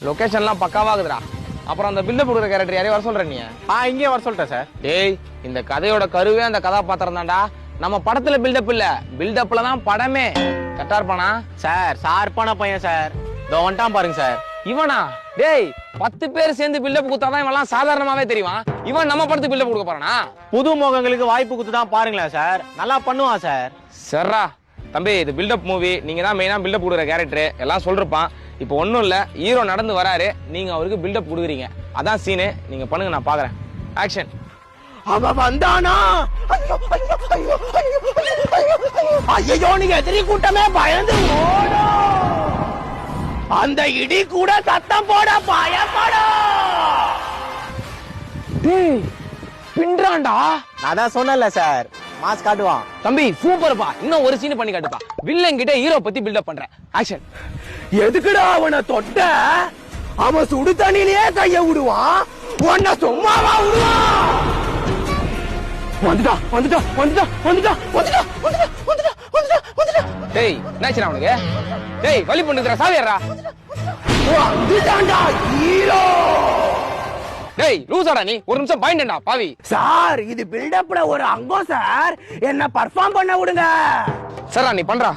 லொகேஷன்லாம் பக்காவாகுதுடா. அப்புறம் அந்த பில்டப் கொடுக்குற கேரக்டர் யாரையும் வர சொல்ற நீ? இங்கே வர சொல்லிட்டேன் சார். டேய், இந்த கதையோட கருவே அந்த கதாபாத்திரம் தான்டா. நம்ம படத்துல பில்டப் இல்ல, பில்டப்ல தான் படமே. கரெக்டா இருப்பானா சார்? சார்பான பையன் சார். இதோ வந்துட்டான் பாருங்க சார். இவனா? டேய், 10 பேர் சேர்ந்து பில்டப் கொடுத்தாதான் இவெல்லாம் சாதாரணமாவே தெரியும். இவன் நம்ம படத்துக்கு பில்டப் கொடுக்க போறானா? புது முகங்களுக்கு வாய்ப்பு கொடுத்து தான் பாருங்களேன் சார், நல்லா பண்ணுவான் சார். சர்ரா தம்பி, இது பில்டப் மூவி. நீங்க தான் மெயினா பில்டப் கொடுக்குற கேரக்டர், எல்லாம் சொல்லிருப்பான். இப்போ ஒன்றும் இல்லை, ஹீரோ நடந்து வராரு, நீங்க அவருக்கு பில்டப் கொடுக்குறீங்க. அதான் சீனு. நீங்க பண்ணுங்க, நான் பாக்குறேன். ஆக்ஷன். அவன் வந்தானா? ஐயோ, நீங்க எதிரி கூட்டமே பயந்து ஓடும். அந்த இடி கூட சத்தம் போட பயப்படும். டேய், பின்றான்டா. நான் தான் சொன்னேன்ல சார், மாஸ் காட்டுவான். தம்பி சூப்பர்ப்பா, இன்னும் ஒரு சீன் பண்ணி காட்டுப்பா. வில்லன் கிட்ட ஹீரோ பத்தி பில்டப் பண்றேன். ஆக்ஷன். எதுக்குடா அவனை தொட்ட? அவன் சுடு தண்ணியிலேயே கைய விடுவான், உன்னை சும்மாவா விடுவான்? வந்துட்டா வந்துட்டா வந்துட்டா வந்துட்டா வந்துட்டா வந்துட்டா வந்துட்டா வந்துட்டா வந்துட்டா. டேய், என்னாச்சுடா அவனுக்கு? டேய், வலி பண்ணுதுடா, சாவியாரா. வந்துட்டான்டா ஹீரோ. டேய், லூசாடா நீ, ஒரு நிமிஷம் பாயிண்டா பாவி. சார், இது பில்டப்ல ஒரு அங்கம் சார், என்ன பர்ஃபார்ம் பண்ண விடுங்க. சரா நீ பண்றா.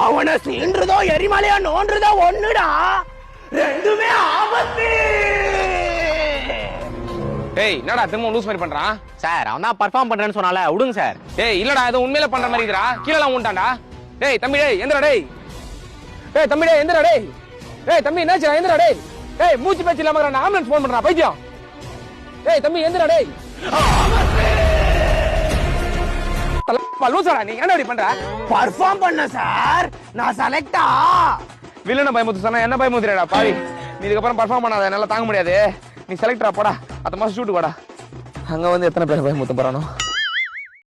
அவனை சீன்றதோ எரிமலையா நோன்றதோ ஒண்ணுடா, ரெண்டுமே ஆபத்து. டேய், என்னடா திரும்ப லூஸ் மாதிரி பண்றான்? சார் அவன் தான் பர்ஃபார்ம் பண்றேன்னு சொன்னால விடுங்க சார். டேய், இல்லடா, ஏதோ உண்மையில பண்ற மாதிரி இருக்குடா. கீழலாம் ஊண்டான்டா. டேய் தம்பி, டேய் எந்திரா. டேய் டேய் தம்பி, டேய் எந்திரா. டேய் டேய் தம்பி, என்னாச்சுடா? எந்திரா. டேய் டேய், மூச்சு பேச்சு இல்லாம நான் ஆம்புலன்ஸ் போன் பண்றேன் பைத்தியம். டேய் தம்பி, எந்திரா. டேய் லூசாடா நீ, என்ன பண்ற? பர்ஃபார்ம் பண்ண சார், நான் செலக்டா. வில்லனை பயமுத்து சொன்னா என்ன பயமுத்துறடா பாவி. நீ இதுக்கப்புறம் பர்ஃபார்ம் பண்ணாத, என்னால தாங்க முடியாது. நீ செலக்டரா போடா, அத்த மாசம் ஷூட்டு வாடா. அங்க வந்து எத்தனை பேர் பயமுத்த போறானோ.